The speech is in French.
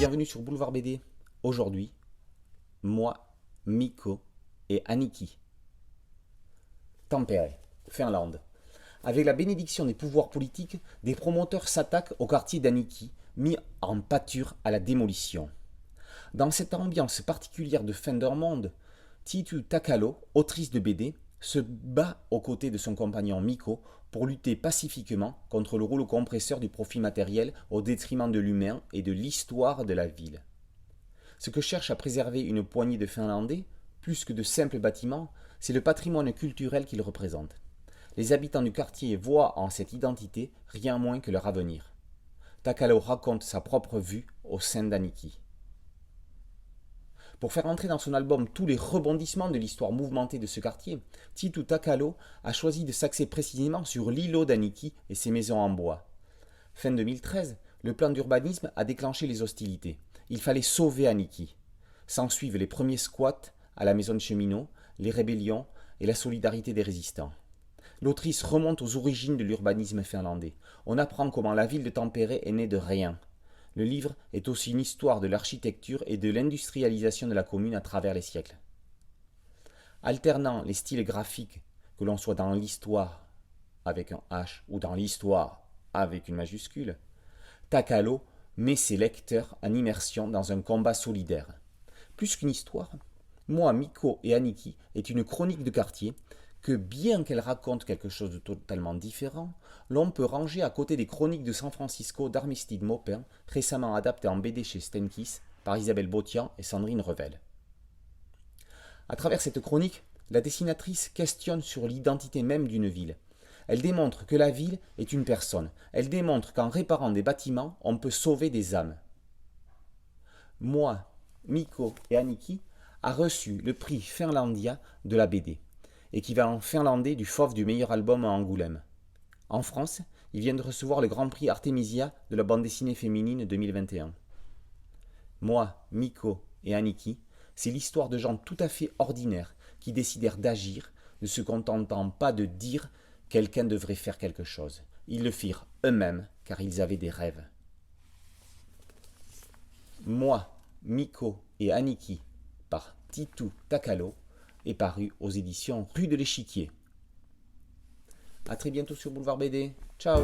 Bienvenue sur Boulevard BD. Aujourd'hui, moi, Mikko et Annikki. Tampere, Finlande. Avec la bénédiction des pouvoirs politiques, des promoteurs s'attaquent au quartier d'Annikki, mis en pâture à la démolition. Dans cette ambiance particulière de fin d'un monde, Titu Takalo, autrice de BD, se bat aux côtés de son compagnon Mikko pour lutter pacifiquement contre le rouleau compresseur du profit matériel au détriment de l'humain et de l'histoire de la ville. Ce que cherche à préserver une poignée de Finlandais, plus que de simples bâtiments, c'est le patrimoine culturel qu'ils représentent. Les habitants du quartier voient en cette identité rien moins que leur avenir. Takalo raconte sa propre vue au sein d'Annikki. Pour faire entrer dans son album tous les rebondissements de l'histoire mouvementée de ce quartier, Titu Takalo a choisi de s'axer précisément sur l'îlot d'Annikki et ses maisons en bois. Fin 2013, le plan d'urbanisme a déclenché les hostilités. Il fallait sauver Annikki. S'ensuivent les premiers squats à la maison de cheminot, les rébellions et la solidarité des résistants. L'autrice remonte aux origines de l'urbanisme finlandais. On apprend comment la ville de Tampere est née de rien. Le livre est aussi une histoire de l'architecture et de l'industrialisation de la commune à travers les siècles. Alternant les styles graphiques, que l'on soit dans l'histoire avec un H ou dans l'histoire avec une majuscule, Takalo met ses lecteurs en immersion dans un combat solidaire. Plus qu'une histoire, Moi, Mikko et Annikki est une chronique de quartier que, bien qu'elle raconte quelque chose de totalement différent, l'on peut ranger à côté des chroniques de San Francisco d'Armistead Maupin, récemment adaptées en BD chez Steinkiss par Isabelle Botian et Sandrine Revel. À travers cette chronique, la dessinatrice questionne sur l'identité même d'une ville. Elle démontre que la ville est une personne. Elle démontre qu'en réparant des bâtiments, on peut sauver des âmes. Moi, Mikko et Annikki a reçu le prix Finlandia de la BD, équivalent finlandais du FOF du meilleur album à Angoulême. En France, ils viennent de recevoir le Grand Prix Artemisia de la bande dessinée féminine 2021. Moi, Mikko et Annikki, c'est l'histoire de gens tout à fait ordinaires qui décidèrent d'agir, ne se contentant pas de dire quelqu'un devrait faire quelque chose. Ils le firent eux-mêmes car ils avaient des rêves. Moi, Mikko et Annikki par Titu Takalo est paru aux éditions Rue de l'Échiquier. A très bientôt sur Boulevard BD. Ciao.